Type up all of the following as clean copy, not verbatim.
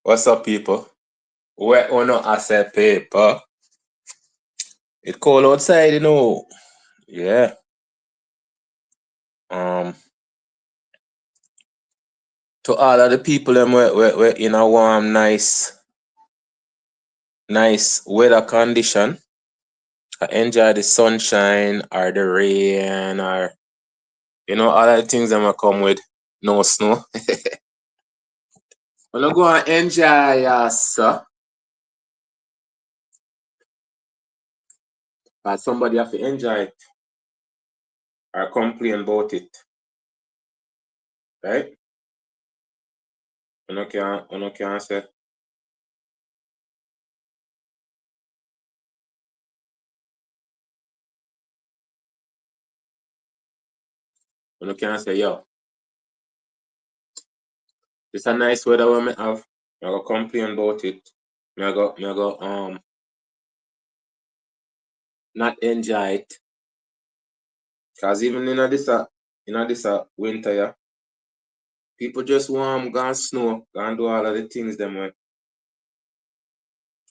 What's up, people? Where ono accept paper? It cold outside, you know. Yeah. Um. To all of the people them we in a warm, nice weather condition. I enjoy the sunshine or the rain or all of the things that come with no snow. Wanna go and enjoy yourself. But somebody have to enjoy it or complain about it, right? You know, can say. You know, can say, yo, it's a nice weather we may have. I go complain about it. Me I go not enjoy it. Cause even in a this winter, yeah, people just want go and snow, go and do all of the things them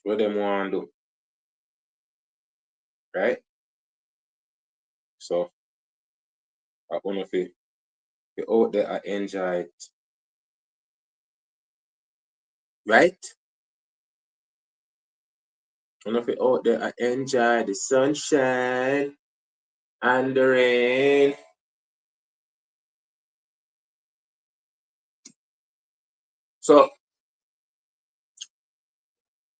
what them want to do, right? So I wanna feel out there I enjoy it. Right? I wanna feel out there I enjoy the sunshine and the rain. So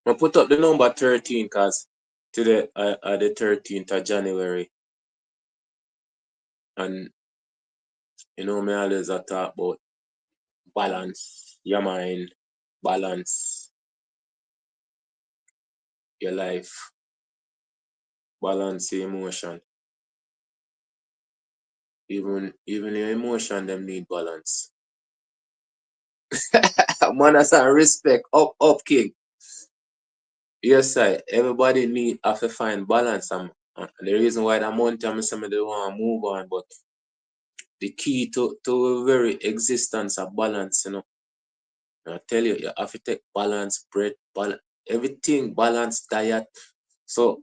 I put up the number 13 because today the 13th of January, and me always a talk about balance your mind, balance your life, balance your emotion. Even your emotion them need balance. Manners and respect, up king. Yes, sir. Everybody have to find balance. And the reason why that month I'm saying they want to move on, but the key to very existence of balance, I tell you, you have to take balance, bread, balance, everything, balance, diet. So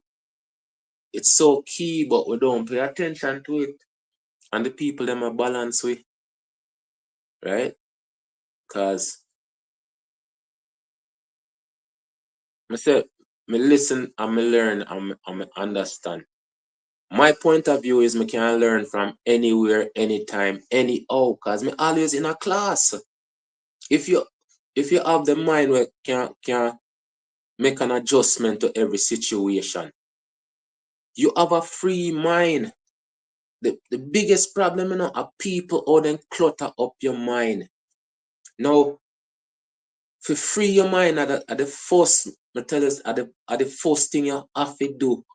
it's so key, but we don't pay attention to it. And the people them are balance with, right? Because I say, me listen and me learn and me understand. My point of view is me can learn from anywhere, anytime, anyhow, because me always in a class. If you have the mind where can make an adjustment to every situation, you have a free mind. The biggest problem, are people how them clutter up your mind. Now, to free your mind at the first, I tell you, at the first thing you have to do.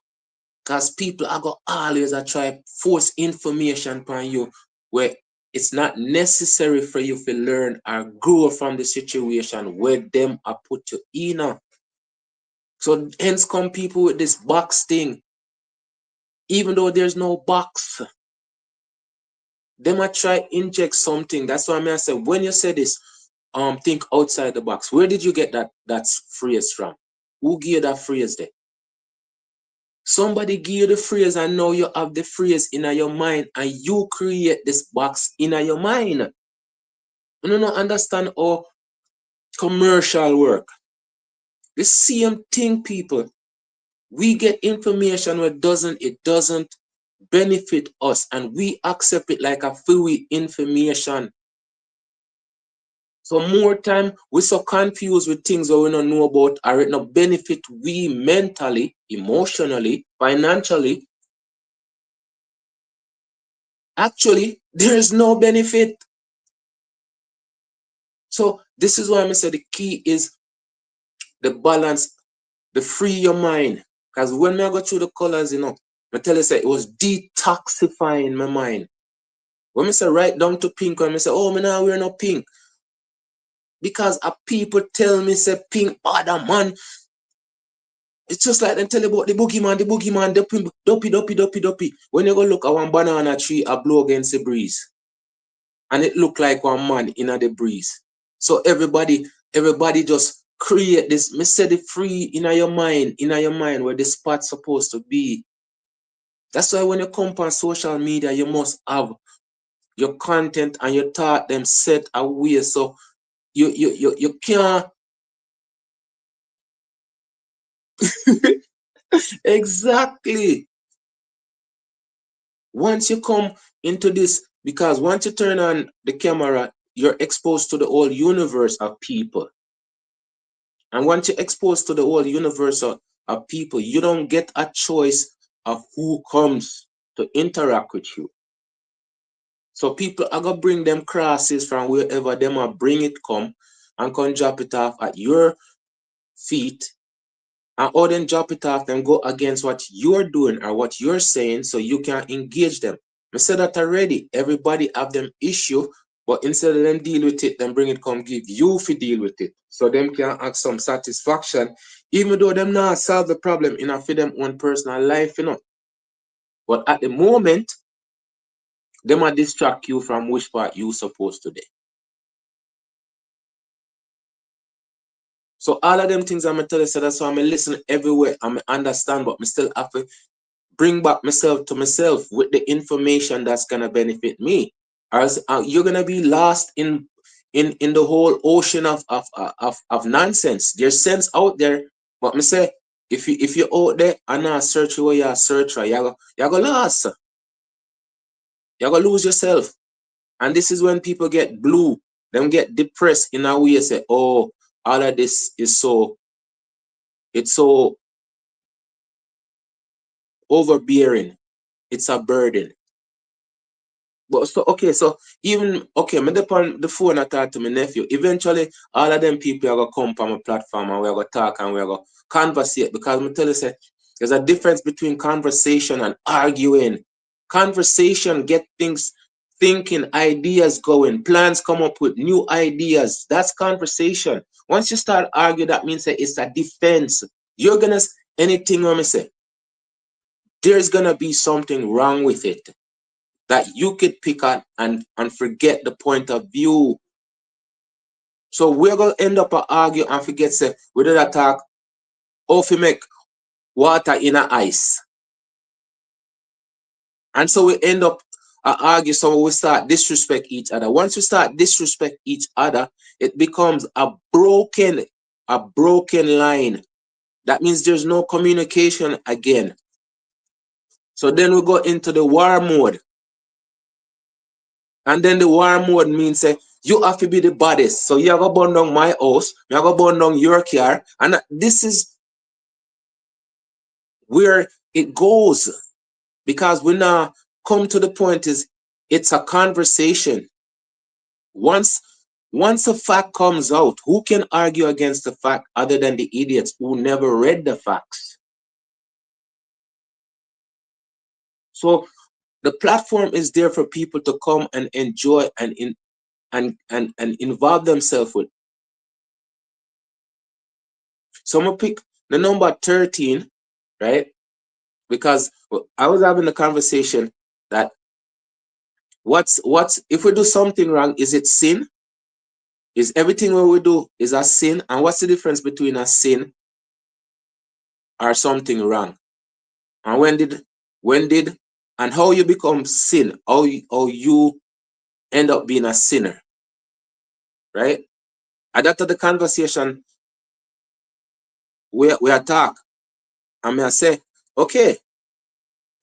Because people are going always try force information upon you where it's not necessary for you to learn or grow from the situation where them are put you in. So hence come people with this box thing. Even though there's no box, they might try inject something. That's why I say when you say this, think outside the box. Where did you get that phrase from? Who gave you that phrase there? Somebody give you the phrase and now you have the phrase in your mind and you create this box in your mind. You don't understand how commercial work. The same thing, people. We get information where it doesn't benefit us and we accept it like a free information. So more time we're so confused with things that we don't know about or it not benefit we mentally, emotionally, financially. Actually, there is no benefit. So this is why I say the key is the balance, the free your mind. Because when I go through the colors, I tell you say it was detoxifying my mind. When I say right down to pink, when I say, oh, me now wear no pink. Because people tell me say pink bad man. It's just like them tell you about the boogeyman, dopey. When you go look at one banana tree, I blow against the breeze. and it look like one man in the breeze. So everybody just create this. Me set it free in your mind where the spot's supposed to be. That's why when you come on social media, you must have your content and your thought them set away. So you can't exactly once you come into this, because once you turn on the camera, you're exposed to the whole universe of people. And once you're exposed to the whole universe of people, you don't get a choice of who comes to interact with you. So people are gonna bring them crosses from wherever them are bring it come and come drop it off at your feet, and all then drop it off and go against what you're doing or what you're saying so you can engage them. I said that already. Everybody have them issue, but instead of them deal with it, then bring it come give you to deal with it. So them can have some satisfaction, even though them not solve the problem in a for them own personal life, you know. But at the moment, them might distract you from which part you supposed to do. So all of them things I'm gonna tell you, so that's why I'm listen everywhere. I'm understand, but I still have to bring back myself to myself with the information that's gonna benefit me. Or else, you're gonna be lost in the whole ocean of nonsense. There's sense out there, but me say if you're out there and not search where you're searcher, you're gonna lost. You're gonna lose yourself. And this is when people get blue, them get depressed in a way, say, oh, all of this is it's so overbearing. It's a burden. But so okay, so even okay, me on the phone I talk to my nephew. Eventually, all of them people are gonna come on my platform and we're gonna talk and we're gonna conversate, because me tell you say there's a difference between conversation and arguing. Conversation get things thinking, ideas going, plans come up with new ideas. That's conversation. Once you start arguing, that means that it's a defense. You're gonna anything when me say, there's gonna be something wrong with it that you could pick on and forget the point of view. So we're gonna end up argue and forget say we did attack or if we make water in a ice. And so we end up argue, so we start disrespect each other. Once we start disrespect each other, it becomes a broken line. That means there's no communication again. So then we go into the war mode. And then the war mode means you have to be the baddest. So you have to burn down my house, you have to burn down your car. And this is where it goes. Because we now come to the point is it's a conversation. Once once a fact comes out, who can argue against the fact other than the idiots who never read the facts? So the platform is there for people to come and enjoy and involve themselves with. So I'm gonna pick the number 13, right? Because I was having a conversation that what's if we do something wrong, is it sin? Is everything what we do is a sin? And what's the difference between a sin or something wrong? And when did and how you become sin? How you end up being a sinner, right? And after the conversation we attack, and I say, okay,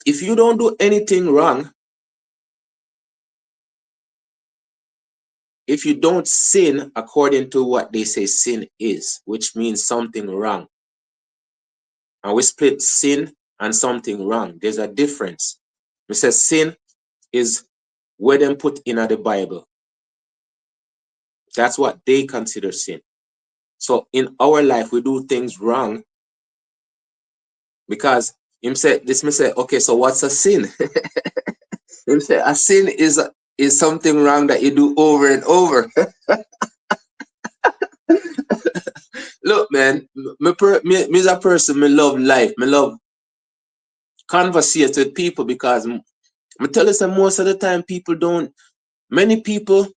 if you don't do anything wrong, if you don't sin according to what they say sin is, which means something wrong, and we split sin and something wrong, there's a difference. We say sin is where them put in the Bible. That's what they consider sin. So in our life, we do things wrong because him say this. Me say, okay, so what's a sin? Him say a sin is something wrong that you do over and over. Look, man, me as a person, me love life. Me love conversate with people because me tell you that most of the time people don't. Many people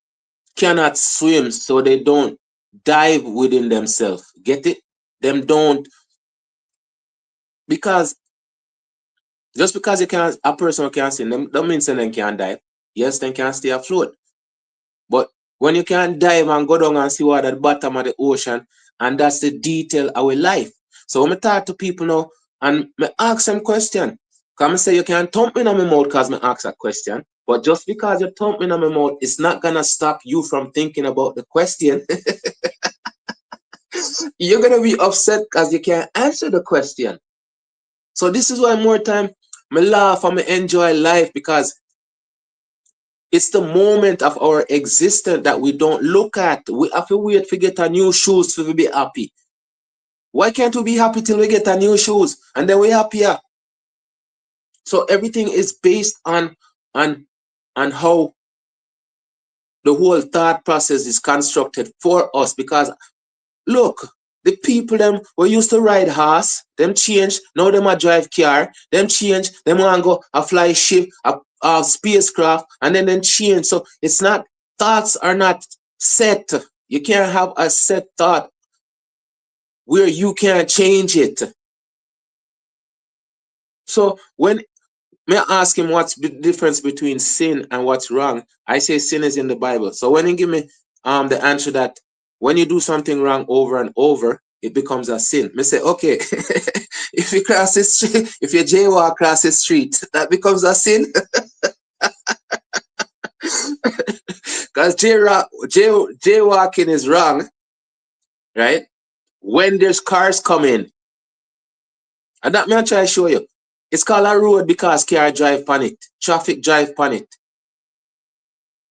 cannot swim, so they don't dive within themselves. Get it? Them don't, because just because you can a person can swim, them don't mean say they can dive. Yes, they can stay afloat. But when you can dive and go down and see what at the bottom of the ocean, and that's the detail of our life. So when I talk to people now and me ask them question, come and say you can thump me in my mouth because me ask a question. But just because you thump me in my mouth, it's not gonna stop you from thinking about the question. You're gonna be upset because you can't answer the question. So this is why more time me laugh and me enjoy life, because it's the moment of our existence that we don't look at. We have to wait to get a new shoes to be happy. Why can't we be happy till we get a new shoes and then we're happier? So everything is based on on how the whole thought process is constructed for us. Because look, the people them we used to ride horse, them change. Now them a drive car, them change. Them want go a fly ship, a spacecraft, and then change. So it's not, thoughts are not set. You can't have a set thought where you can't change it. So when may I ask him what's the difference between sin and what's wrong, I say sin is in the Bible. So when he give me the answer that when you do something wrong over and over, it becomes a sin. Me say, okay, if you cross the street, if you jaywalk across the street, that becomes a sin. Because jaywalking is wrong, right? When there's cars coming. And that may I try to show you. It's called a road because car drive on it, traffic drive on it.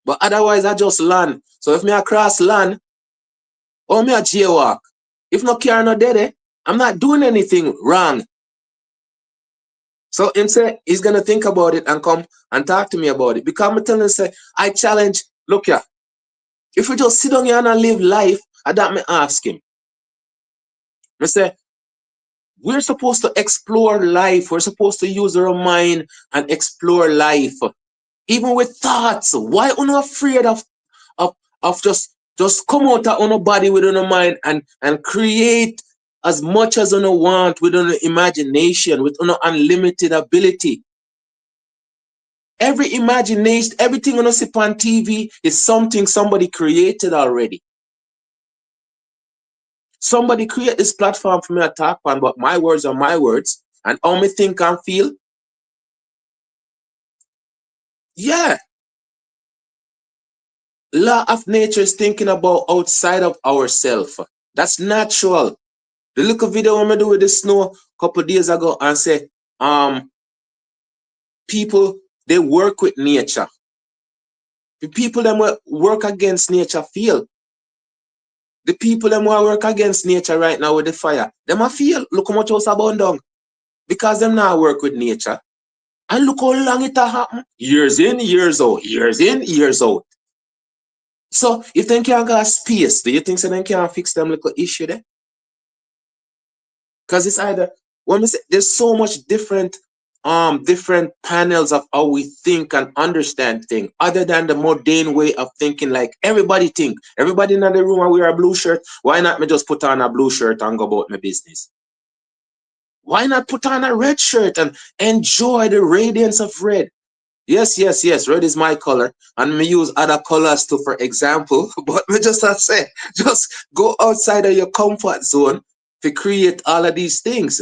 But otherwise, I just land. So if me I cross land, or me a jaywalk, if no car no dead, I'm not doing anything wrong. So him say he's gonna think about it and come and talk to me about it. Because I'm telling him, say, I challenge, look here, if we just sit down here and live life, I that me ask him. I say, we're supposed to explore life. We're supposed to use our mind and explore life. Even with thoughts. Why are you afraid of just come out of your body with your mind and create as much as you want with your imagination, with your unlimited ability. Every imagination, everything you see on TV is something somebody created already. Somebody create this platform for me to talk on, but my words are my words. And how me think and feel, yeah. Law of nature is thinking about outside of ourselves. That's natural. The little video when I do with the snow a couple days ago and say, people they work with nature. The people them work against nature feel. The people them who work against nature right now with the fire, them a feel. Look how much house are burned down. Because them now work with nature. And look how long it a happen. Years in, years out. Years in, years out. So if they can't go space, do you think so they can't fix them little issue there? Because it's either when we say there's so much different panels of how we think and understand things other than the modern way of thinking. Like everybody in the room and wear a blue shirt, why not me just put on a blue shirt and go about my business? Why not put on a red shirt and enjoy the radiance of red? Yes, yes, yes, red is my color, and me use other colors too for example. But me just I say, just go outside of your comfort zone to create all of these things.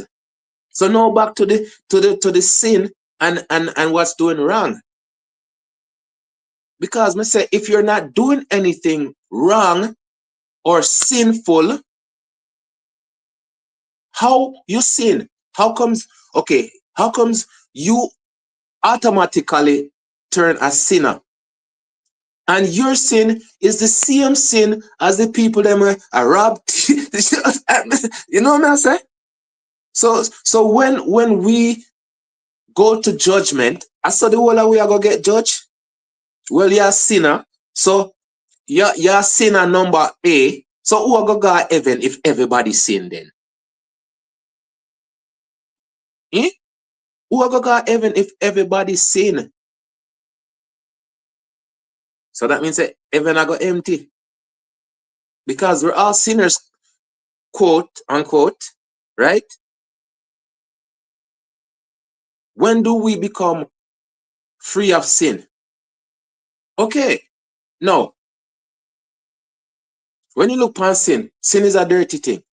So now back to the sin and what's doing wrong. Because me say if you're not doing anything wrong or sinful, how you sin? How comes okay? How comes you automatically turn a sinner? And your sin is the same sin as the people that are robbed. You know what I'm saying? So when we go to judgment, I saw the whole of we are gonna get judged. Well, you're a sinner. So you're sinner number A. So who are gonna go to heaven if everybody sin then? Eh? Who are gonna go to heaven if everybody sin? So that means that heaven I go empty. Because we're all sinners, quote unquote, right? When do we become free of sin? Okay, now, when you look upon sin, sin is a dirty thing,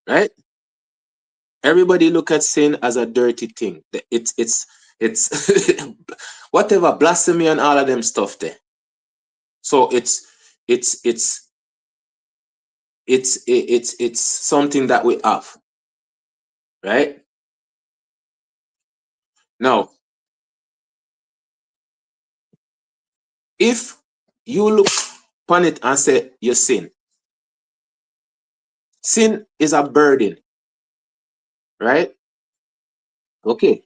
right? Everybody look at sin as a dirty thing. It's whatever blasphemy and all of them stuff there. So it's it's it's something that we have, right? Now, if you look upon it and say you sin is a burden, right? Okay,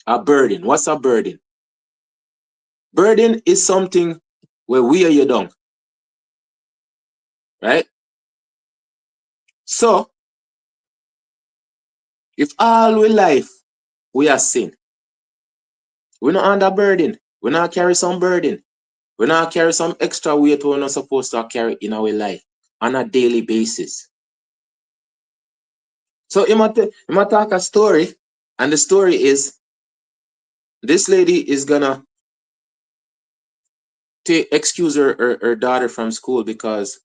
a burden. What's a burden? Burden is something where wear you down, right? So if all we life we are sin, we not under burden. We not carry some burden. We not carry some extra weight we're not supposed to carry in our life on a daily basis. So he might talk a story, and the story is this lady is gonna excuse her daughter from school because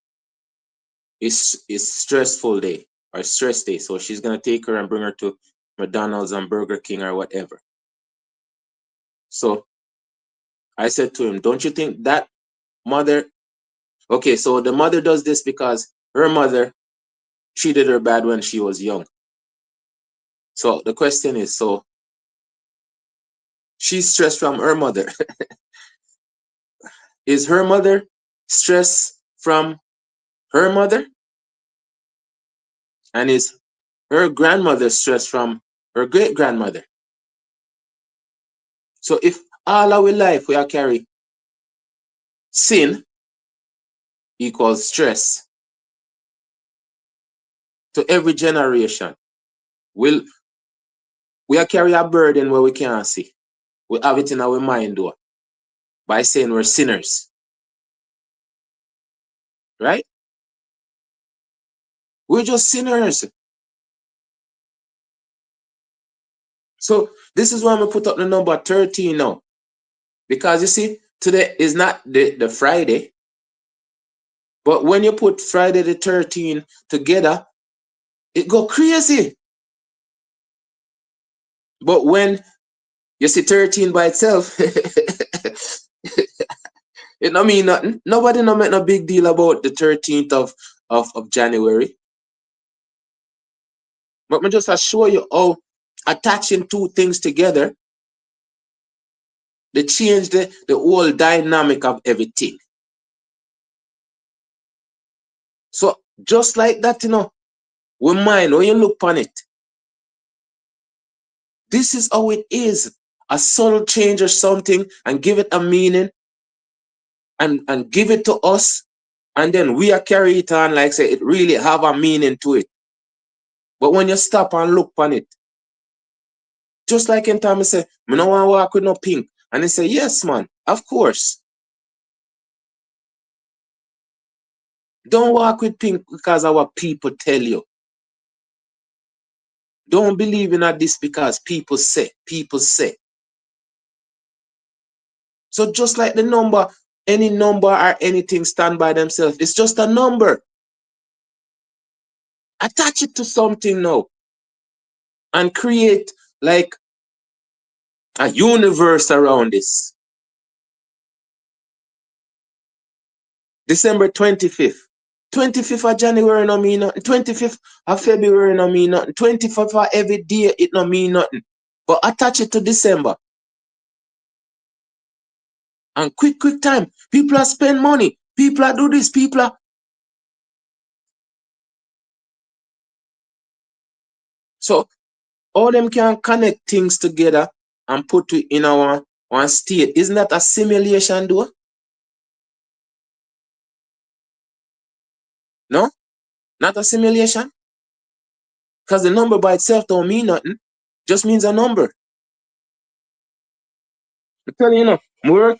it's stressful day or stress day. So she's gonna take her and bring her to McDonald's and Burger King or whatever. So I said to him, don't you think that mother, okay, so the mother does this because her mother treated her bad when she was young. So the question is, so she's stressed from her mother. Is her mother stressed from her mother? And is her grandmother stressed from her great grandmother? So if all our life we are carry sin equals stress to every generation, will we are carry a burden where we can't see. We have it in our mind though, by saying we're sinners, right? We're just sinners. So this is why I'm gonna put up the number 13 now. Because you see, today is not the Friday, but when you put Friday the 13th together, it go crazy. But when you see 13 by itself, it don't mean nothing. Nobody no make no big deal about the 13th of January. But me just show you how attaching two things together, they change the whole dynamic of everything. So just like that, we mind, when you look on it, this is how it is. A subtle change or something and give it a meaning and give it to us, and then we are carry it on like say it really have a meaning to it. But when you stop and look on it, just like in time I say, I don't want to walk with no pink. And they say, yes, man, of course. Don't walk with pink because our people tell you. Don't believe in this because people say, people say. So just like the number, any number or anything stand by themselves, it's just a number. Attach it to something now and create like a universe around this. December 25th. 25th of January no mean nothing. 25th of February no mean nothing. 25th of every day it no mean nothing. But attach it to December. And quick time. People are spend money. People are do this. People are. So all them can connect things together and put it in our one state. Isn't that a simulation though? No? Not a simulation? Because the number by itself don't mean nothing. Just means a number. I tell you, work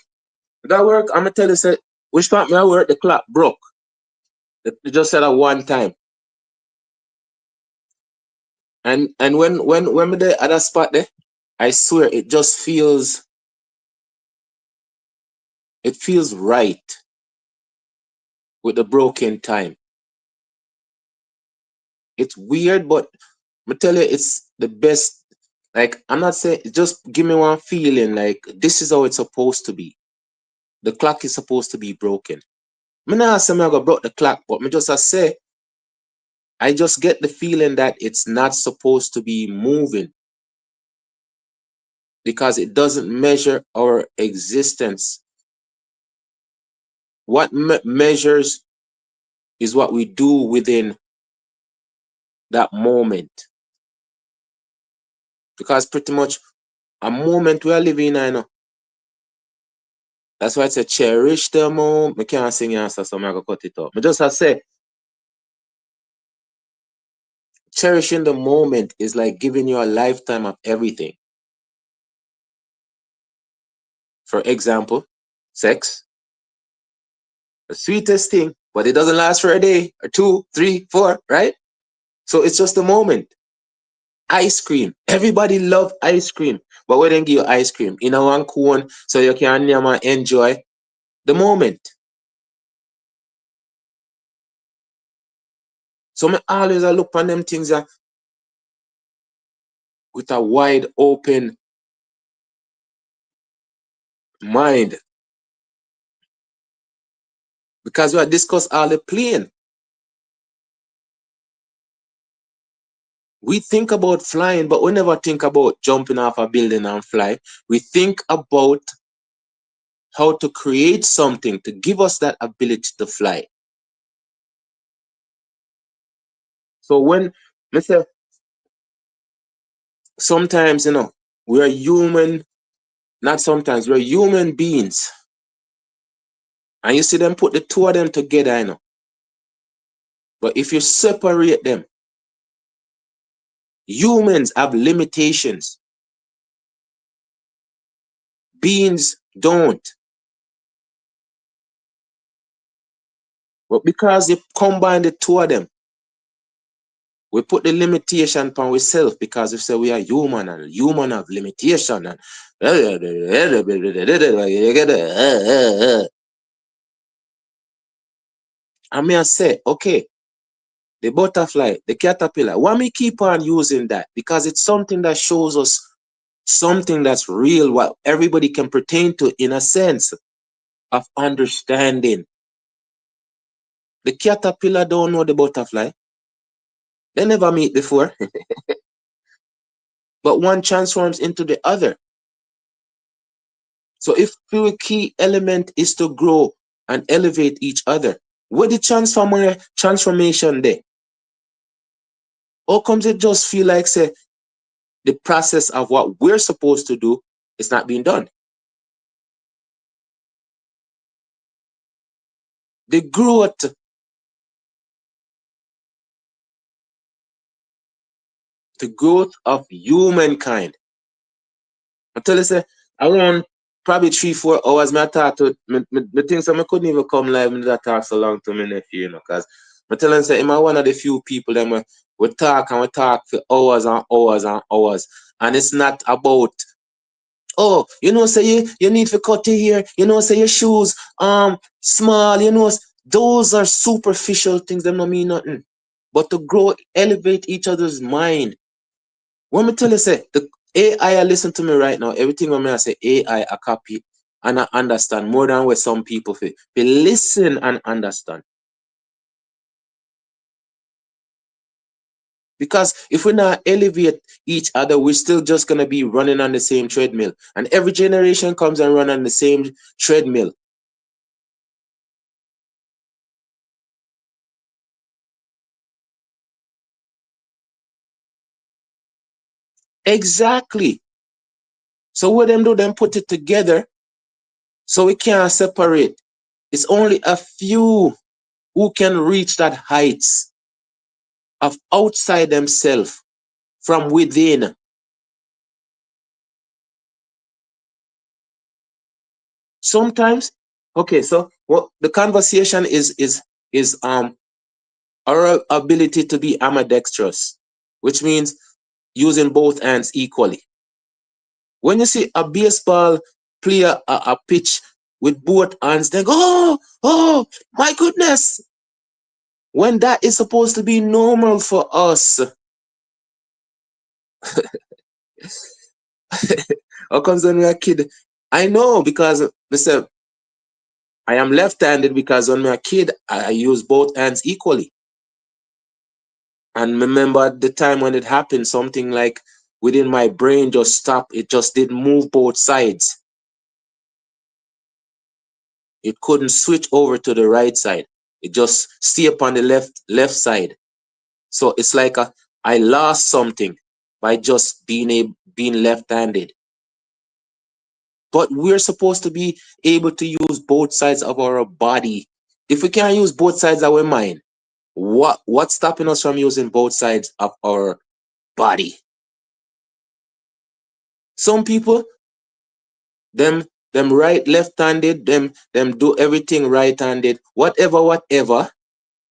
That work, I'm gonna tell you, say, which part me I work, the clock broke. It just said at one time. And when me there at that spot there, I swear it feels right with the broken time. It's weird, but I tell you, it's the best. Like, I'm not saying, just give me one feeling like this is how it's supposed to be. The clock is supposed to be broken. Me not say me I go broke the clock, but me just I say I just get the feeling that it's not supposed to be moving because it doesn't measure our existence. What measures is what we do within that moment. Because pretty much a moment we are living in, I know. That's why it's a cherish the moment. I can't sing answer, so I'm going to cut it off. I just I say, cherishing the moment is like giving you a lifetime of everything. For example, sex, the sweetest thing, but it doesn't last for a day or two, three, four, right? So it's just a moment. Ice cream. Everybody love ice cream. But we then give you ice cream in a one cone so you can enjoy the moment. So me always I look on them things with a wide open mind. Because we discuss all the plane. We think about flying, but we never think about jumping off a building and fly. We think about how to create something to give us that ability to fly. So when Mr. Sometimes, we're human, not sometimes, we're human beings. And you see them put the two of them together. But if you separate them, humans have limitations. Beings don't. But because they combine the two of them, we put the limitation upon ourselves because we say we are human and human have limitation. And I may say, okay, the butterfly, the caterpillar, why me keep on using that? Because it's something that shows us something that's real, what everybody can pertain to in a sense of understanding. The caterpillar don't know the butterfly. They never meet before. But one transforms into the other. So if the key element is to grow and elevate each other, what the transformation there? How comes it just feel like say the process of what we're supposed to do is not being done? The growth of humankind. I tell you, say, around probably 3-4 hours, I talk to me think so I couldn't even come live and that talk so long to my nephew, because I tell him say I'm one of the few people that we talk and we talk for hours and hours and hours. And it's not about, oh, say you need to cut your hair, say your shoes small, those are superficial things, them don't mean nothing. But to grow, elevate each other's mind. When me tell you, say, the AI listen to me right now, everything when I say AI, I copy and I understand more than what some people feel. They listen and understand. Because if we not elevate each other, we're still just going to be running on the same treadmill. And every generation comes and run on the same treadmill. Exactly. So what them do, them put it together so we can't separate. It's only a few who can reach that heights of outside themselves from within. Sometimes, okay, so what the conversation is our ability to be ambidextrous, which means using both hands equally. When you see a baseball player a pitch with both hands, they go, oh, my goodness. When that is supposed to be normal for us. How comes when we're a kid? I know because listen, I am left-handed because when we're a kid, I use both hands equally. And remember the time when it happened, something like within my brain just stopped. It just didn't move both sides. It couldn't switch over to the right side. It just stay upon the left side. So it's like I lost something by just being left-handed. But we're supposed to be able to use both sides of our body. If we can't use both sides of our mind, what's stopping us from using both sides of our body? Some people, them them right left-handed, them do everything right-handed, whatever.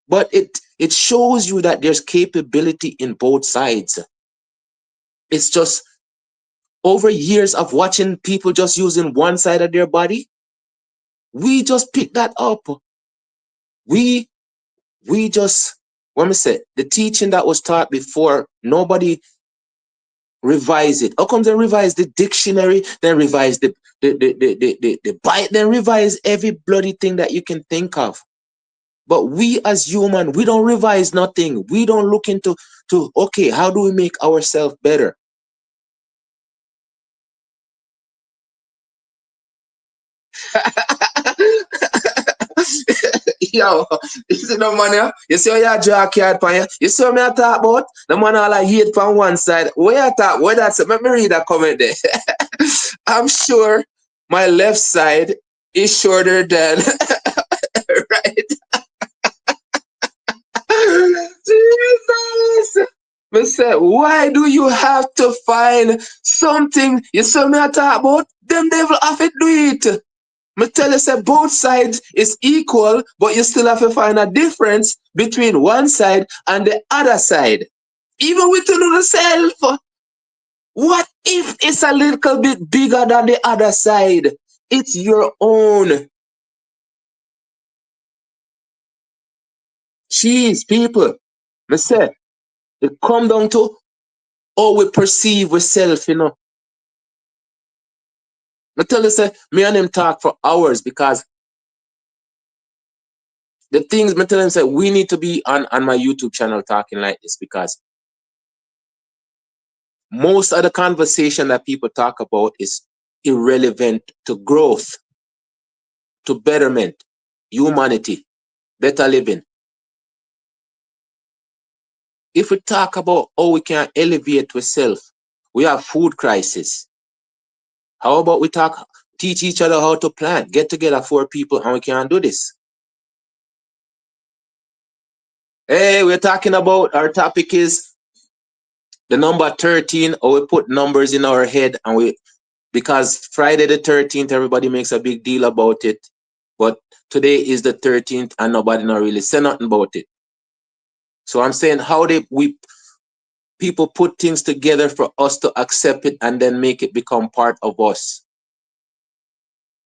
But it shows you that there's capability in both sides. It's just over years of watching people just using one side of their body, we just pick that up. We we just, let me say, the teaching that was taught before, nobody revise it. How come they revise the dictionary, then revise the Bible, then revise every bloody thing that you can think of? But we as human, we don't revise nothing. We don't look into okay, how do we make ourselves better? Yo, you see the man here? You see how you draw a card pan you? You see what me I talk about? The man all I hate from one side. Where you talk? Where that's it? Let me read a comment there. I'm sure my left side is shorter than right. Jesus! Me say, why do you have to find something? You see me I talk about? Them devil have to do it. Me tell you, say both sides is equal, but you still have to find a difference between one side and the other side. Even within yourself. What if it's a little bit bigger than the other side? It's your own. Jeez, people. Me say, it come down to how we perceive ourselves. Me tell you, say, me and him talk for hours because the things me tell him, say, we need to be on my YouTube channel talking like this because most of the conversation that people talk about is irrelevant to growth, to betterment, humanity, better living. If we talk about how we can elevate ourselves, we have food crisis. How about we teach each other how to plant, get together 4 people and we can do this. Hey, we're talking about, our topic is the number 13, or we put numbers in our head and because Friday the 13th, everybody makes a big deal about it. But today is the 13th and nobody not really say nothing about it. So I'm saying how people put things together for us to accept it and then make it become part of us.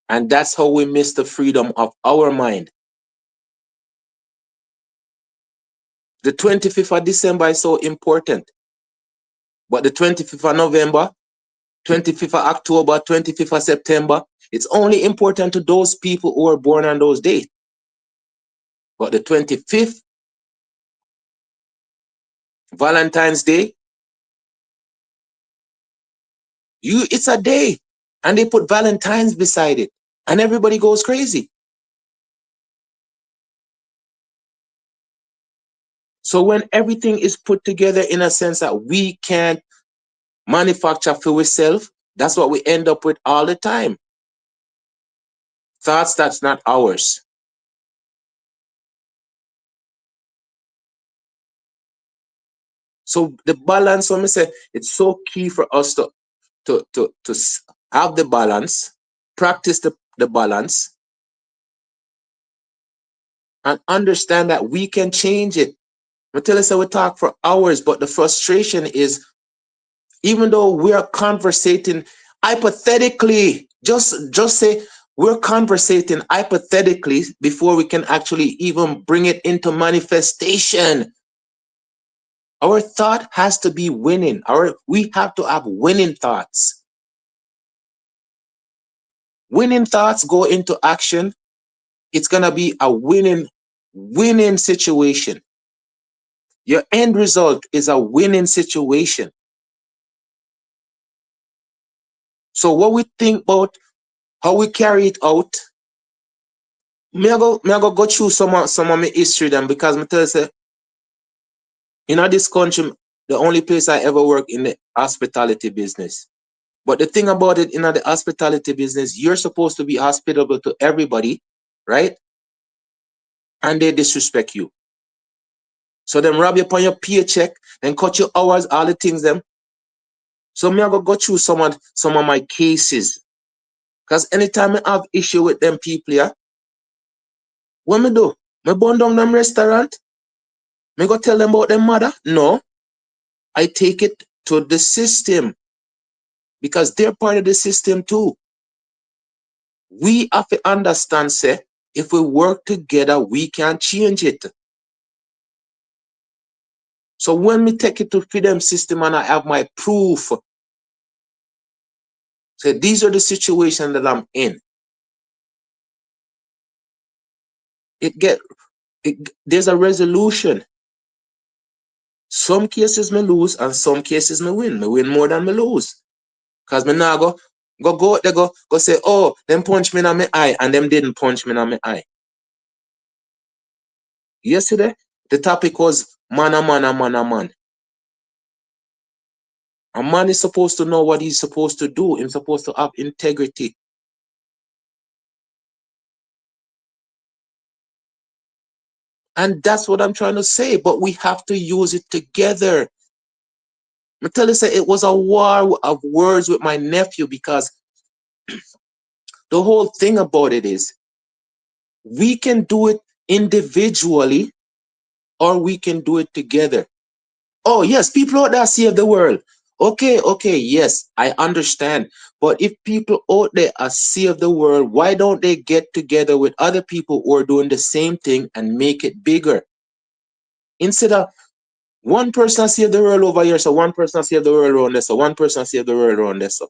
And that's how we miss the freedom of our mind. The 25th of December is so important. But the 25th of November, 25th of October, 25th of September, it's only important to those people who are born on those dates. But the 25th, Valentine's Day, it's a day. And they put Valentine's beside it. And everybody goes crazy. So when everything is put together in a sense that we can't manufacture for ourselves, that's what we end up with all the time. Thoughts that's not ours. So the balance, when I say, it's so key for us to have the balance, practice the balance and understand that we can change it. I tell us that we talk for hours, but the frustration is even though we are conversating hypothetically, just say we're conversating hypothetically before we can actually even bring it into manifestation. Our thought has to be winning. We have to have winning thoughts. Winning thoughts go into action. It's gonna be a winning situation. Your end result is a winning situation. So what we think about, how we carry it out, me I go through some of my history then because me tell you say, in this country, the only place I ever work in the hospitality business. But the thing about it in the hospitality business, you're supposed to be hospitable to everybody, right? And they disrespect you. So them rob you upon your paycheck, then cut your hours, all the things them. So me I go through some of my cases. Because anytime I have issue with them people, yeah, what me do? Me burn down them restaurant? Me go tell them about them mother? No. I take it to the system because they're part of the system too. We have to understand, say, if we work together, we can change it. So when we take it to freedom system and I have my proof, say these are the situations that I'm in. It there's a resolution. Some cases me lose and some cases me win. Me win more than me lose. Cause me now go out there go say, oh, them punch me in my eye and them didn't punch me in my eye. Yesterday, the topic was man a man a man a man. A man is supposed to know what he's supposed to do. He's supposed to have integrity. And that's what I'm trying to say. But we have to use it together. I tell you, say it was a war of words with my nephew because the whole thing about it is we can do it individually or we can do it together. Oh, yes, people out there save the world. Okay, yes, I understand. But if people out there are save the world, why don't they get together with other people who are doing the same thing and make it bigger? Instead of one person save the world over here, so one person save the world around there, so one person save the world around there. So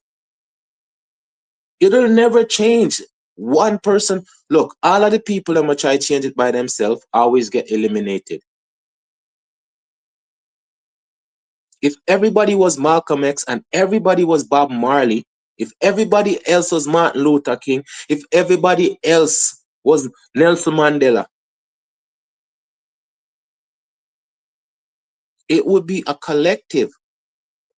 it'll never change. One person, look, all of the people that might try to change it by themselves always get eliminated. If everybody was Malcolm X and everybody was Bob Marley, if everybody else was Martin Luther King, if everybody else was Nelson Mandela, it would be a collective.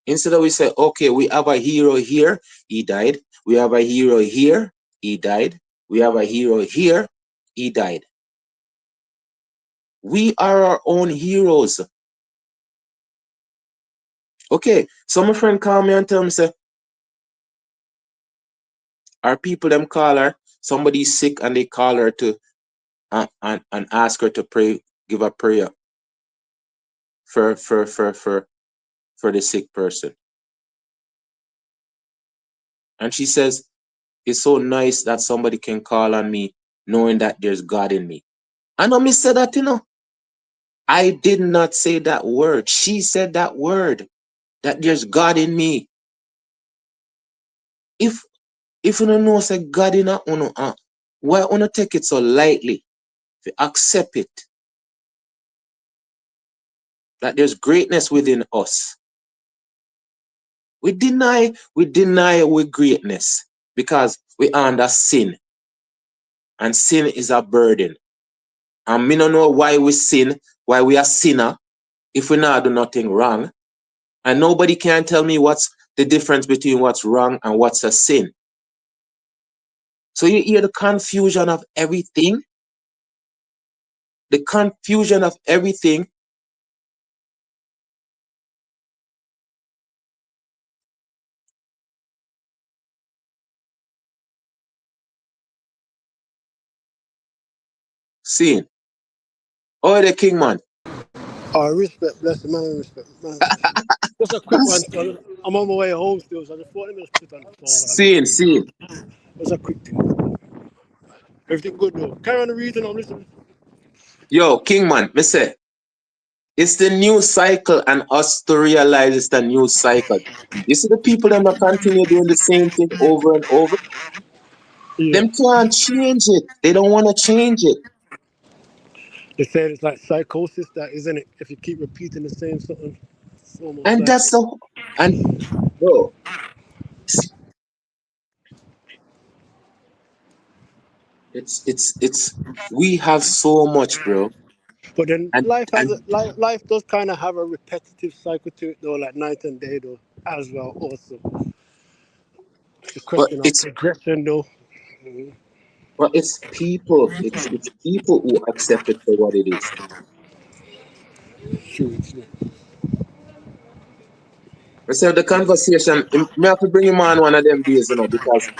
Instead of we say, okay, we have a hero here, he died. We have a hero here, he died. We have a hero here, he died. We are our own heroes. Okay, so my friend call me and tell me, say, our people them call her, somebody's sick and they call her to and ask her to pray, give a prayer for the sick person. And she says, it's so nice that somebody can call on me knowing that there's God in me. I know me said that, I did not say that word. She said that word, that there's God in me. If you don't know say God in a uno, why uno take it so lightly? To accept it, that there's greatness within us. We deny with greatness because we are under sin. And sin is a burden. And me don't know why we sin, why we are sinner, if we not do nothing wrong. And nobody can tell me what's the difference between what's wrong and what's a sin. So you hear the confusion of everything, the confusion of everything. See, oh the king man. Respect, bless the man, respect, man. Just a quick one, so I'm on my way home still, so I just thought let me just put on the phone when I get home. Seeing. Just a quick thing. Everything good though. Carry on the reason I'm listening. Yo, king man, me say, it's the new cycle and us to realize it's the new cycle. You see the people that continue doing the same thing over and over, Yeah. them can't change it. They don't want to change it. They said it's like psychosis, that isn't it? If you keep repeating the same something, it's almost And like that's the and bro, it's we have so much, bro. but then And and life does kind of have a repetitive cycle to it though, like night and day though, as well also. It's a but question of it's progression though. but it's people. It's people who accept it for what it is. True, true. So the conversation, me have to bring him on one of them days, because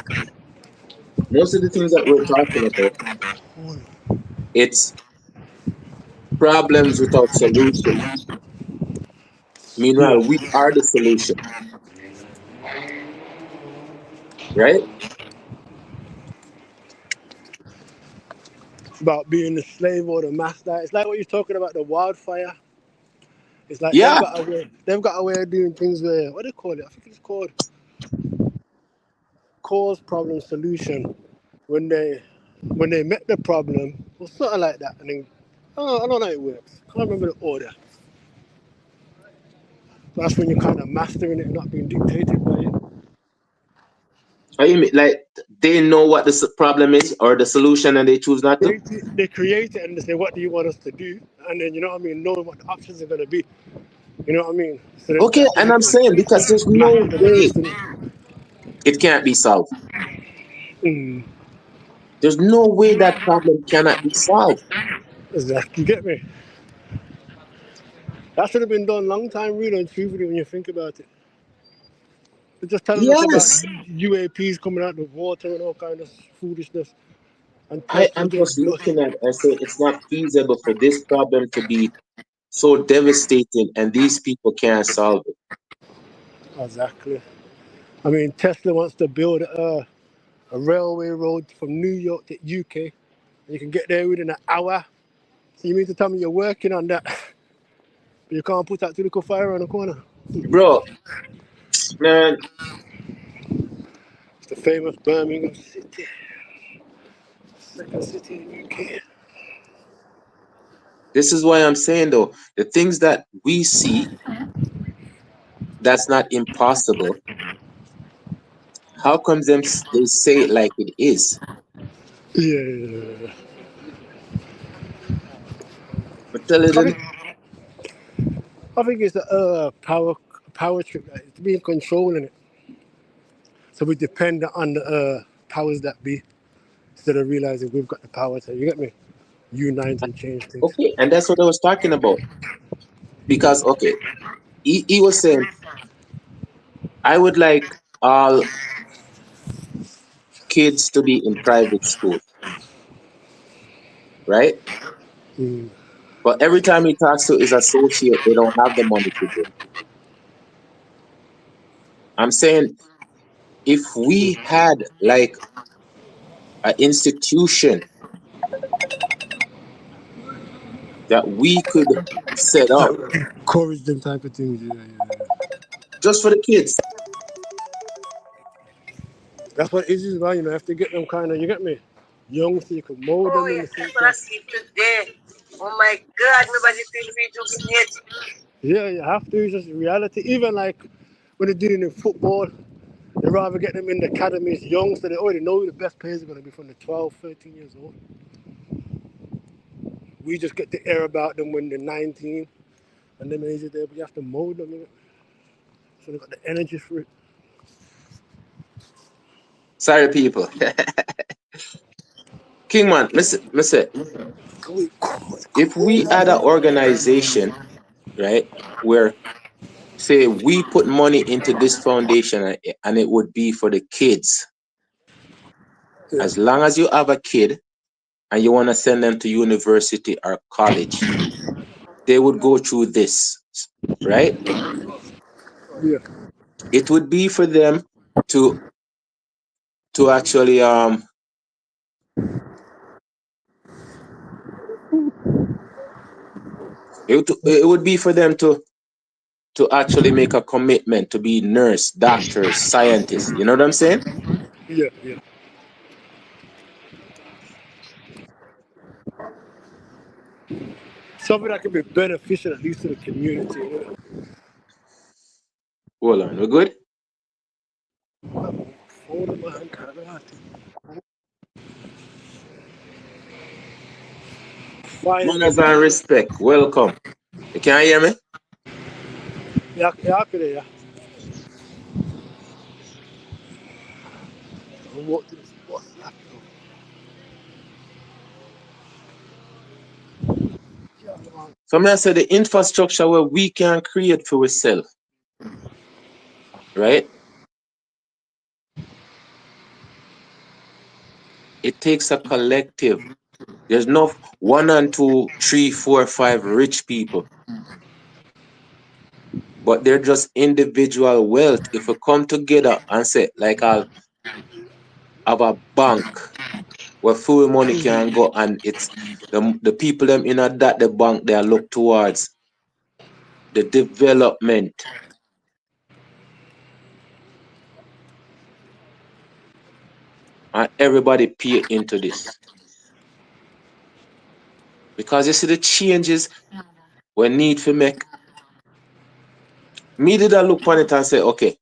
most of the things that we're talking about, it's problems without solution. Yeah. Meanwhile, we are the solution, right? About being the slave or the master. It's like what you're talking about, the wildfire. It's like Yeah, they've got a way of doing things where, what do they call it? I think it's called cause problem solution. When they met the problem or something like that, and then I don't know how it works. Can't remember the order. That's when you're kind of mastering it and not being dictated by it. I mean, like they know what the problem is or the solution, and they choose not to. They create it and they say, "What do you want us to do?" And then you know what I mean, knowing what the options are going to be. You know what I mean? So then Okay, that way and you I'm saying because there's can no master the way destiny. it can't be solved. Mm, There's no way that problem cannot be solved. exactly. You get me? That should have been done long time, really and truthfully, when you think about it. They're just telling us about Yes, UAPs coming out of water and all kind of foolishness, and I Tesla am doing just blush. looking at. I say it's not feasible for this problem to be so devastating, and these people can't solve it. Exactly. I mean, Tesla wants to build a railway road from New York to UK, and you can get there within an hour. So you mean to tell me you're working on that, but you can't put that little fire on the corner? Bro, man, It's the famous Birmingham City, second city in UK. this is why I'm saying though, the things that we see that's not impossible. How comes they say it like it is? Yeah. But tell it I then, think I think it's a power trip. Like, it's being controlling it. So we depend on the powers that be instead of realizing we've got the power to, you get me, unite and change things. okay, and that's what I was talking about. Because okay, he was saying I would like all kids to be in private school, right? Mm. But every time he talks to his associate, they don't have the money to do it. I'm saying if we had like an institution that we could set up Like, encourage them type of things. Yeah, yeah, yeah. just for the kids. That's what it is, man. You know, have to get them kind of, you get me, young so you can mold Oh, them in yeah, the I'm sense gonna of, see today. Oh my God, my body feel rejuvenate. yeah, you have to. It's just reality. Even like when they're doing in football, they rather get them in the academies young so they already know who the best players are going to be from the 12, 13 years old. We just get to hear about them when they're 19 and them ages there, but you have to mold them in it. So they got the energy for it. Sorry, people. Kingman, listen, if we had an organization, right, where say we put money into this foundation and it would be for the kids. Yeah. As long as you have a kid, and you want to send them to university or college, they would go through this, right? Yeah. It would be for them to actually it would be for them to actually make a commitment to be nurse, doctors, scientists. You know what I'm saying? Yeah. Yeah. Something that can be beneficial at least to the community. You know? Hold on, we're good. Phone in my hand, kinda Finally, Manners and respect. Welcome. You can hear me? yeah, yeah, I could, yeah. And what this what's that? Yeah, man. So I say the infrastructure where we can create for ourselves, right? It takes a collective. There's no one and two, three, four, five rich people, but they're just individual wealth. If we come together and say, like, I'll have a bank where full money can go, and it's the people them in a that the bank they look towards the development, and everybody pay into this because you see the changes we need to make. Me did I look on it and say, okay,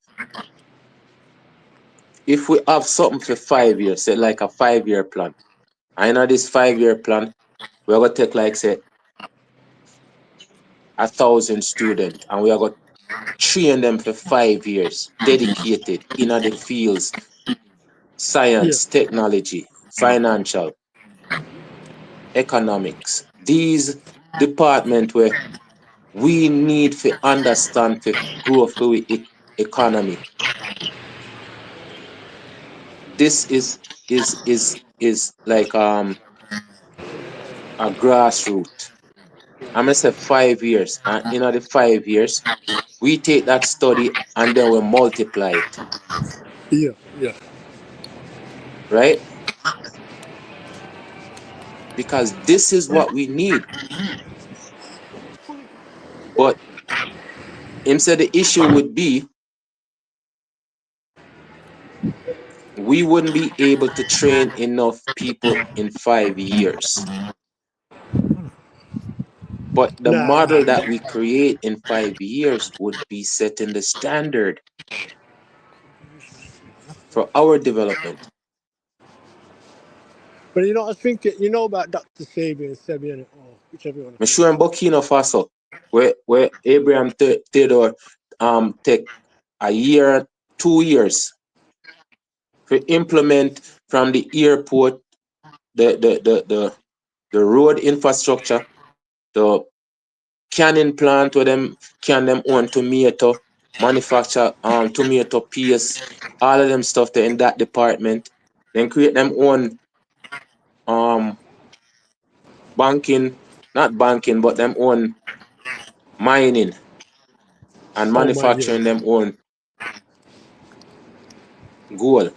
if we have something for 5 years, say like a 5 year plan, I know this 5 year plan, we're gonna take like say 1,000 students and we are gonna train them for 5 years, dedicated in the fields, Yeah. science, technology, financial, economics. These department where we need to understand to grow for we economy. This is like a grassroots. I'm gonna say 5 years, and in the 5 years, we take that study and then we multiply it, Yeah. Yeah. right? Because this is what we need. But him said the issue would be we wouldn't be able to train enough people in 5 years. But the Nah, model nah. that we create in 5 years would be setting the standard for our development. But you know, I was thinking, you know about Dr. Sabi and Sebi and whichever you want Me to call show in Burkina Faso, where Abraham Theodore take a year, 2 years to implement from the airport, the road infrastructure, the canning plant where them can them own tomato, manufacture tomato paste, all of them stuff there in that department. Then create them own um banking, not banking, but them own mining and it. Oh my, yeah, manufacturing them yeah. own gold,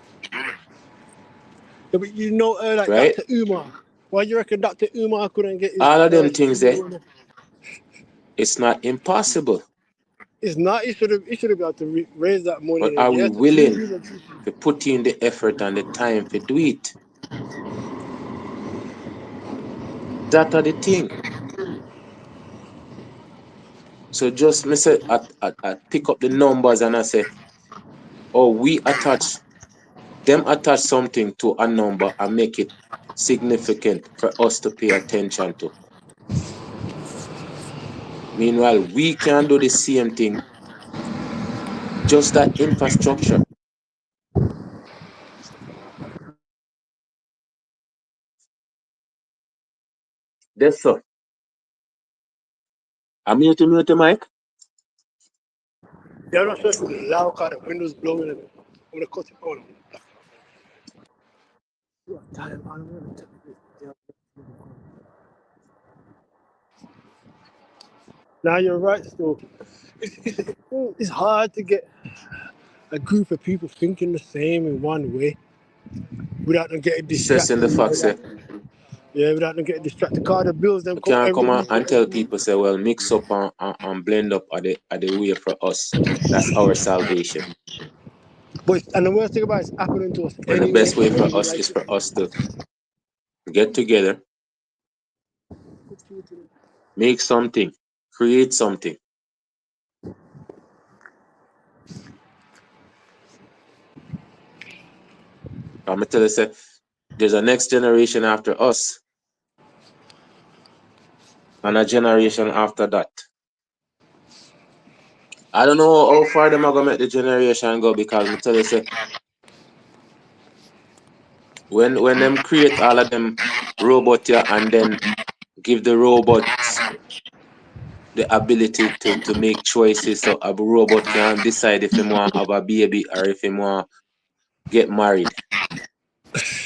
Yeah, but you know, like right? Dr. Umar. Why do you reckon Dr. Umar couldn't get his All of them first things there, million? it's not impossible. It's not. He should have been able to raise that money But in a are we year to two willing years. to put in the effort and the time to do it? That are the thing. So just me say, I pick up the numbers and I say, oh, we attach something to a number and make it significant for us to pay attention to. Meanwhile, we can do the same thing, just that infrastructure. That's so. I'm mute the mic. Yeah, I'm not sure if it's loud car, the windows blowing. I'm gonna cut it on. Yeah, damn, I'm gonna take it. Yeah. Now you're right. Still, it's hard to get a group of people thinking the same in one way without them getting Stressing the distracted. fact that Yeah, without them getting distracted. Car the bills them we come can't every come week. and tell people say, well, mix up and blend up are the way for us. That's our salvation. And the worst thing about it's happening to us But the anyway. best way for us Like, is for us to get together, make something, create something. I'm gonna tell you, say, there's a next generation after us and a generation after that. I don't know how far them are gonna make the generation go because I tell you, say, when them create all of them robot here and then give the robots the ability to make choices so a robot can decide if him want have a baby or if him want get married,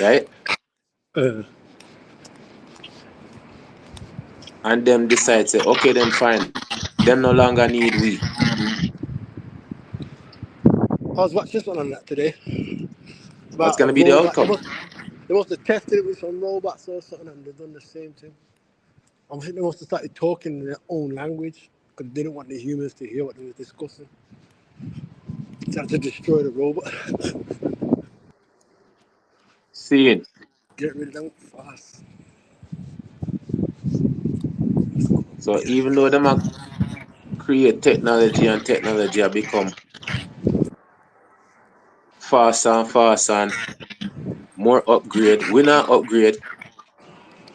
right? uh, And them decide say, okay then fine. Them no longer need we. I was watching this one on that today What's about a gonna be the robot. outcome? They must have tested it with some robots or something, and they've done the same thing. I think they must have started talking in their own language because they didn't want the humans to hear what they were discussing. They had to destroy the robot, Seeing. get rid of them fast. So even though them are create technology and technology have become faster and faster and more upgrade, we not upgrade.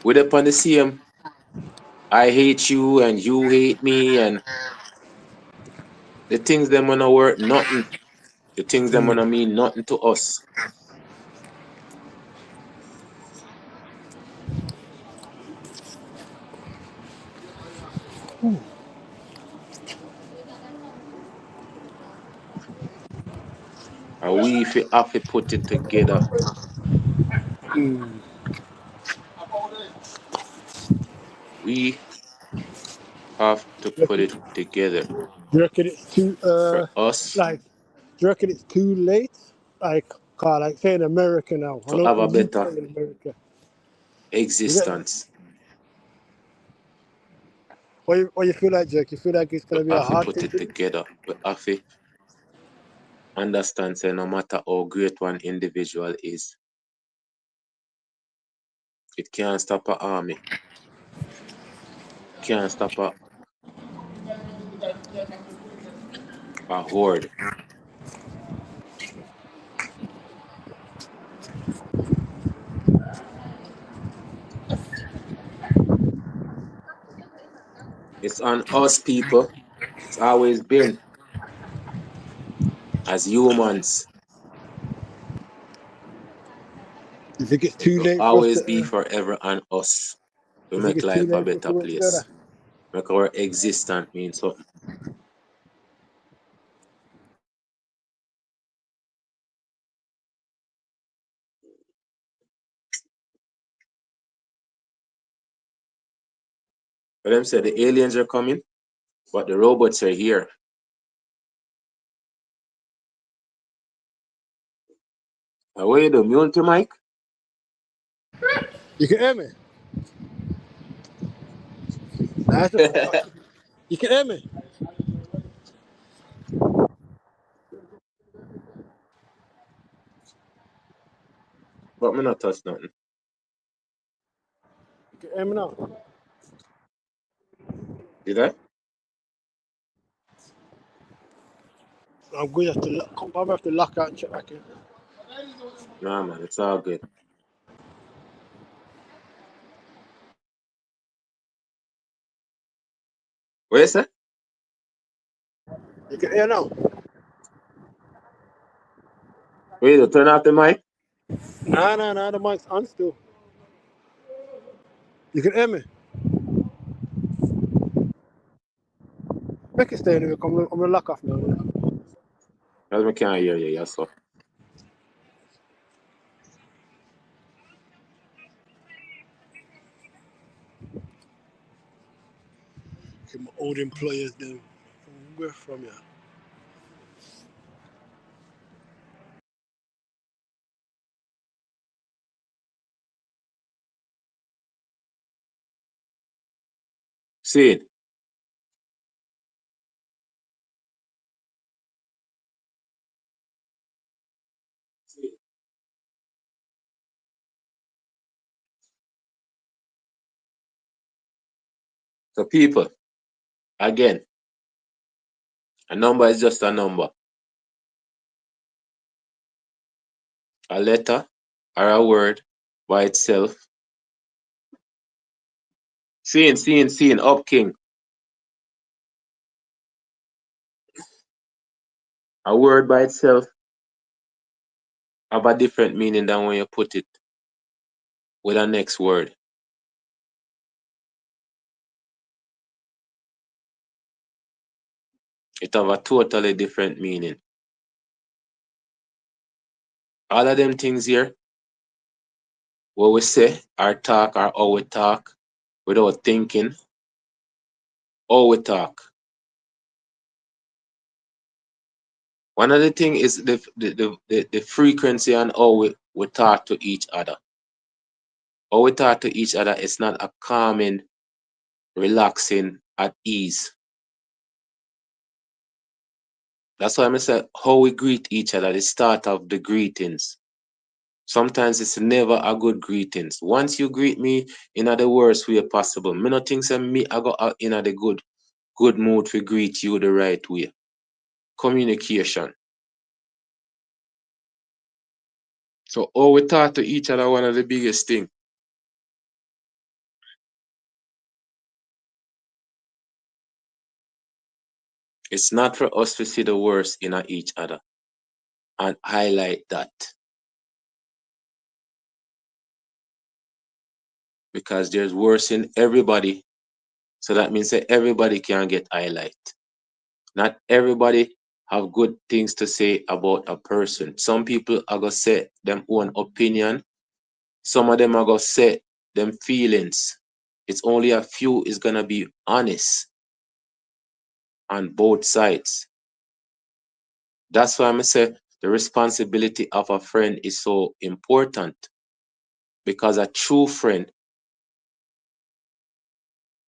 We're up on the same I hate you and you hate me and the things them wanna work nothing. The things them wanna mean nothing to us. And we if we have to put it together. We have to Do put it together you reckon it's too for us like? Do you reckon it's too late? Like, like say in America now. I to know have a in better UK in America. You get existence. what you feel like, Jerk? You feel like it's We gonna be a have to hard put thing it to do? together. We have to understand say no matter how great one individual is, it can't stop an army, can't stop a horde. It's on us people. It's always been as humans. You think it's too Will late for us to? always be forever on us to You think make it's too life a late for us to better work together? place. Make our existence mean something. But them say the aliens are coming, but the robots are here. What you do? Mute your mic? You can hear me. Nah, it's just, you can hear me. But me not touch nothing. You can hear me now. Did I? I'm going to have to probably have to lock out and check back in. Nah man, it's all good. What you say? You can hear now. What you do? Turn off the mic? Nah. The mic's on still. You can hear me. Make it stay anyway. I'm gonna lock off now. Because I can't hear you, yeah, so. Okay, my old employers then. Where from ya? See it. So people, again, a number is just a number. A letter or a word by itself. Seeing, up king. A word by itself have a different meaning than when you put it with a next word. It have a totally different meaning. All of them things here, what we say, our talk, or how we talk, without thinking, how we talk. One of the things is the frequency and how we talk to each other. How we talk to each other is not a calming, relaxing, at ease. That's why I say how we greet each other, the start of the greetings. Sometimes it's never a good greetings. Once you greet me in the worst way possible, me not think say me I go out in the good mood to greet you the right way. Communication. So how we talk to each other one of the biggest thing. It's not for us to see the worst in each other and highlight that. Because there's worse in everybody. So that means that everybody can get highlight. Not everybody have good things to say about a person. Some people are gonna say them own opinion. Some of them are gonna say them feelings. It's only a few is gonna be honest on both sides. That's why I'm say the responsibility of a friend is so important, because a true friend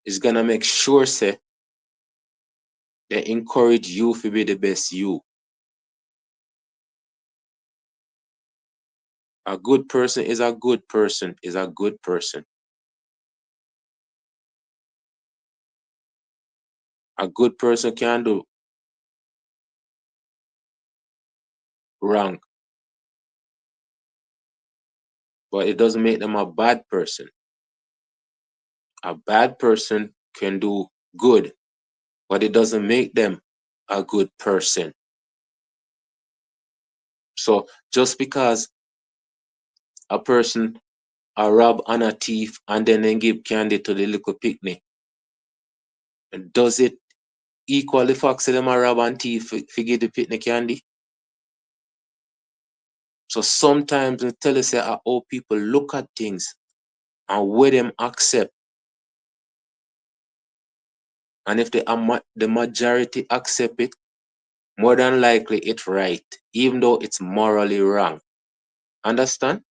is gonna make sure say they encourage you to be the best you. A good person is a good person is a good person. A good person can do wrong, but it doesn't make them a bad person. A bad person can do good, but it doesn't make them a good person. So just because a person a rob and a thief and then they give candy to the little picnic, does it equal the fact that them a rob and thief for give the picnic candy? So sometimes we tell us how people look at things and where them accept. And if the majority accept it, more than likely it's right, even though it's morally wrong. Understand?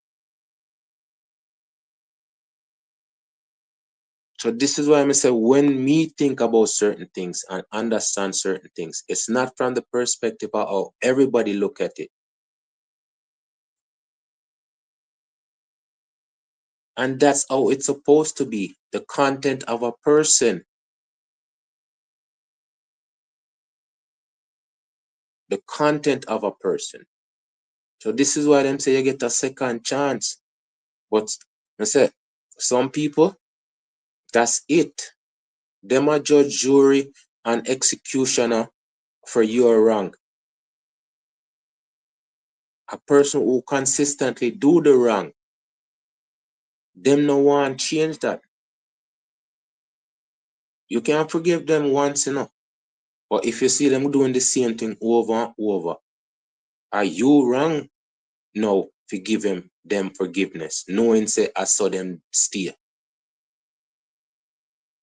So this is why I say when me think about certain things and understand certain things, it's not from the perspective of how everybody look at it. And that's how it's supposed to be. The content of a person. The content of a person. So this is why them say you get a second chance. But I say some people, that's it. Them a judge, jury, and executioner for your wrong. A person who consistently do the wrong, them no want change that. You can forgive them once, but if you see them doing the same thing over and over, are you wrong? No, forgive them forgiveness, knowing say I saw them steal.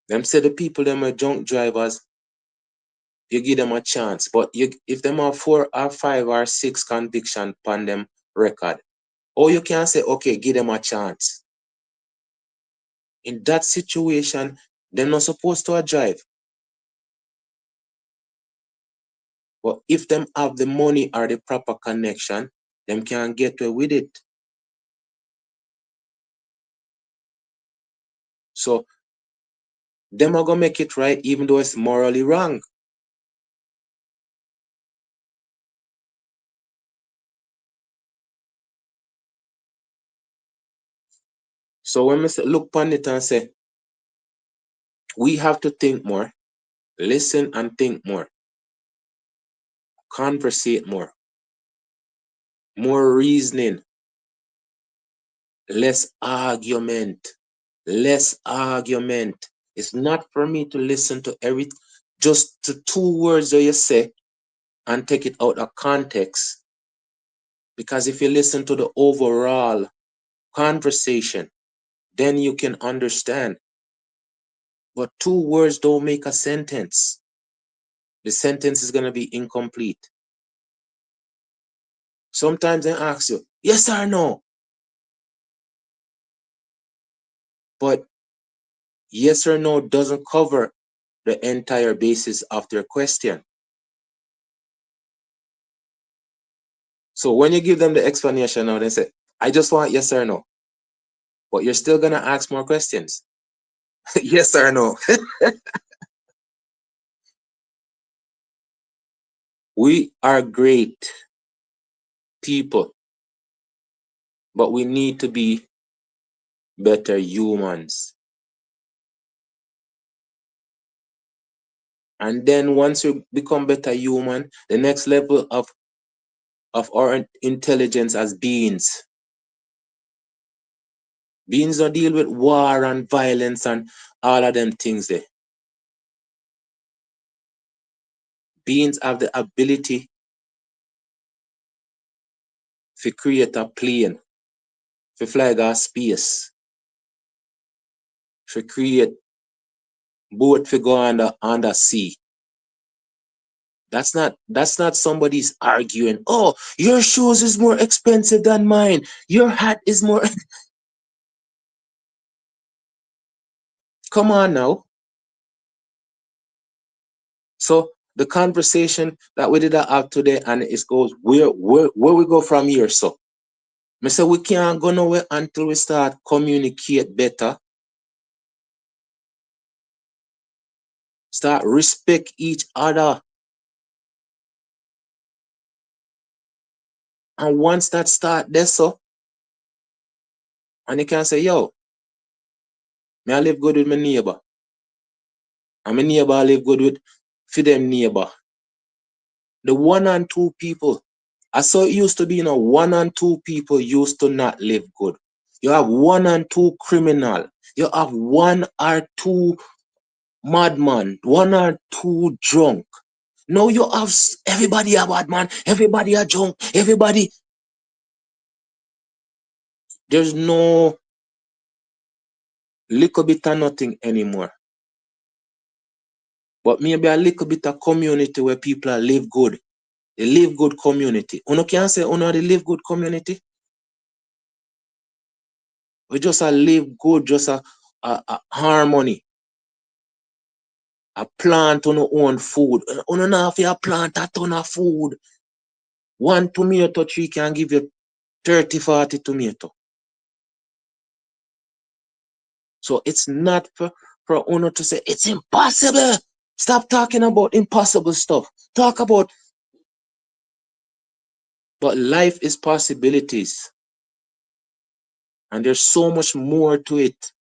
Them say the people them are junk drivers, you give them a chance. But if them have 4 or 5 or 6 conviction upon them record, or you can say, okay, give them a chance. In that situation, they're not supposed to drive. But if them have the money or the proper connection, them can get away with it. So them are gonna make it right even though it's morally wrong. So when we look upon it and say, we have to think more, listen and think more, conversate more reasoning, less argument, less argument. It's not for me to listen to just to 2 words that you say and take it out of context. Because if you listen to the overall conversation, then you can understand. But 2 words don't make a sentence. The sentence is going to be incomplete. Sometimes they ask you, yes or no? But yes or no doesn't cover the entire basis of their question. So when you give them the explanation now, they say, I just want yes or no. But you're still going to ask more questions. Yes or no? We are great people, but we need to be better humans. And then once we become better human, the next level of our intelligence as beings. Beings don't deal with war and violence and all of them things there. Beings have the ability to create a plane, to fly go space, to create boat to go under sea. That's not somebody's arguing, oh, your shoes is more expensive than mine. Your hat is more. Come on now. So the conversation that we did have today, and it goes where we go from here. So I say we can't go nowhere until we start communicate better, start respect each other. And once that start there, so and you can say, yo, me I live good with my neighbor. And my neighbor live good with for them neighbor. The 1 and 2 people. I saw it used to be, 1 and 2 people used to not live good. You have 1 and 2 criminal. You have 1 or 2 madman, 1 or 2 drunk. Now you have everybody a bad man, everybody a drunk, everybody. There's no little bit of nothing anymore. But maybe a little bit of community where people live good. They live good community. Uno can say uno they live good community. We just a live good, just a harmony. A plant uno own food. Uno not have a plant a ton of food. 1 tomato tree can give you 30, 40 tomato. So it's not for uno to say it's impossible. Stop talking about impossible stuff. Talk about, but life is possibilities. And there's so much more to it.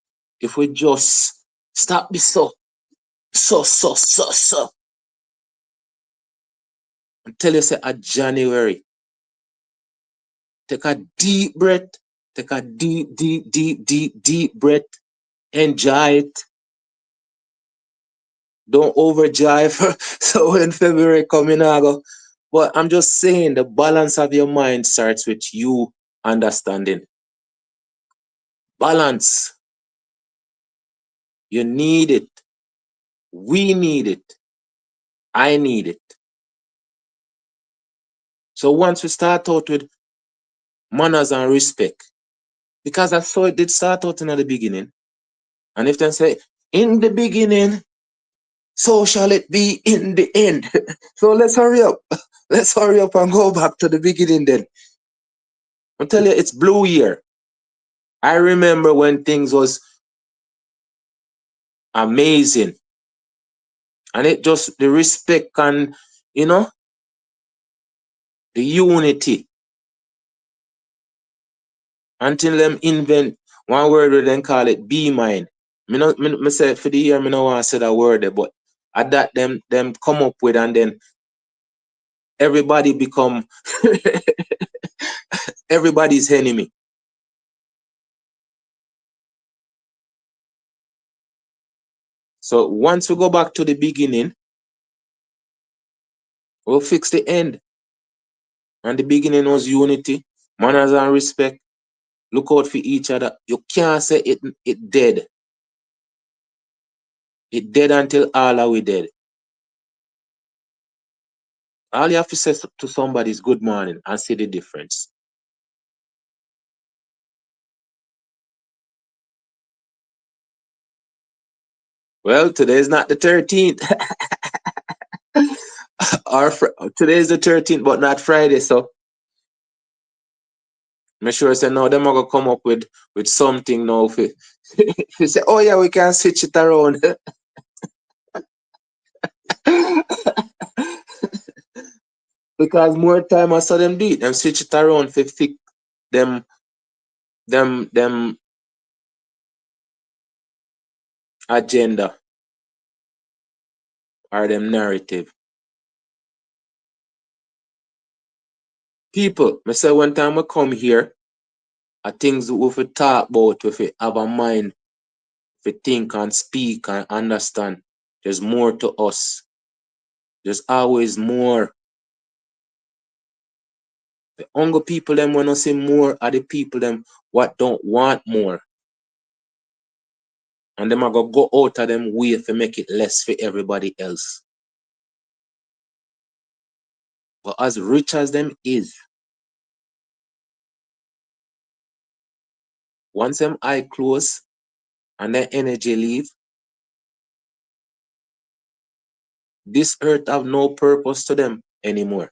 If we just stop be so. Until you say a January. Take a deep breath. Take a deep breath. Enjoy it. Don't overjive. So when February coming, I go. But I'm just saying the balance of your mind starts with you understanding. Balance. You need it. We need it. I need it. So once we start out with manners and respect, because I saw it did start out in the beginning. And if they say, in the beginning, so shall it be in the end. So let's hurry up. Let's hurry up and go back to the beginning then. I tell you, it's blue year. I remember when things was amazing. And it just the respect and you know the unity until them invent one word we then call it be mine. Me say for the year me no want to say that word there, but at that them come up with and then everybody become everybody's enemy. So once we go back to the beginning, we'll fix the end. And the beginning was unity, manners and respect. Look out for each other. You can't say it dead. It dead until all are we dead. All you have to say to somebody is good morning and see the difference. Well, today is not the 13th. or today is the 13th, but not Friday. So make sure say no, them are gonna come up with something now. If you say, oh yeah, we can switch it around. Because more time I saw them do it, them switch it around for fix them them agenda or them narrative. People, me say one time I come here, things we fi talk about, we fi have a mind, we think and speak and understand. There's more to us. There's always more. The younger people them wanna see more are the people them what don't want more. And them are gonna go out of them way to make it less for everybody else. But as rich as them is, once them eye close and their energy leave, this earth have no purpose to them anymore.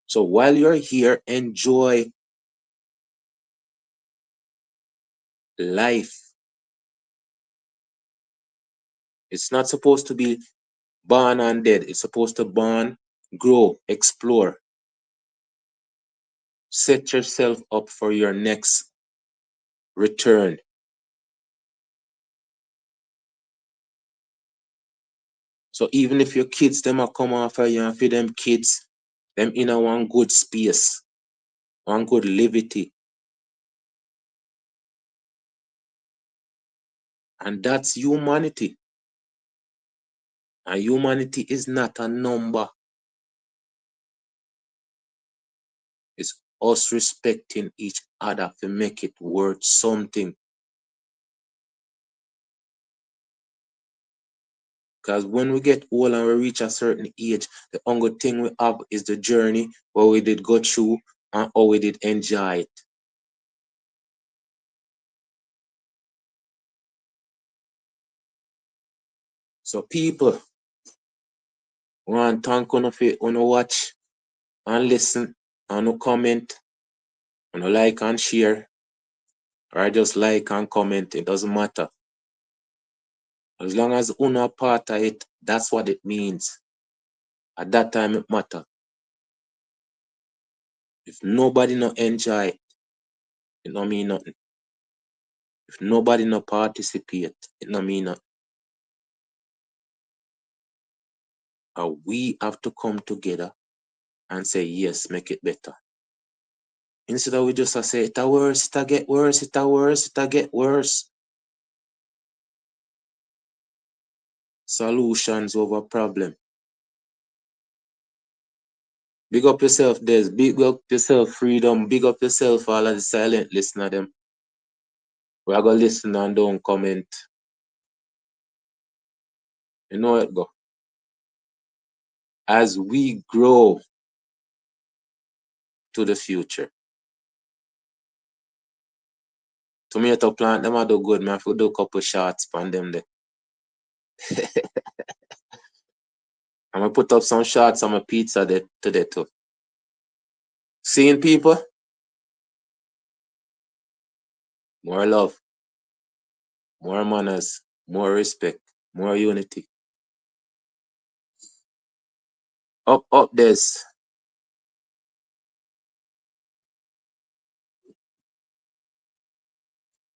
So while you're here, enjoy life. It's not supposed to be born and dead. It's supposed to born, grow, explore. Set yourself up for your next return. So even if your kids them are come after you and for them kids, them in a one good space, one good levity. And that's humanity. And humanity is not a number. It's us respecting each other to make it worth something. Because when we get old and we reach a certain age, the only thing we have is the journey where we did go through and how we did enjoy it. So people, want to thank you for you watch and listen and you comment and you like and share or just like and comment. It doesn't matter. As long as you are part of it, that's what it means. At that time it matter. If nobody no enjoy it, it no mean nothing. If nobody no participate, it no mean nothing. And we have to come together and say, yes, make it better. Instead of we just say, it a worse, it a get worse, it a worse, it a get worse. Solutions over problem. Big up yourself, Des. Big up yourself, Freedom. Big up yourself, all of the silent listener them. We are gonna listen and don't comment. You know it go. As we grow to the future. Tomato plant, them a do good, man. If we do a couple shots on them there. I'm gonna put up some shots on my pizza there today too. Seeing people, more love, more manners, more respect, more unity. Up, up, this.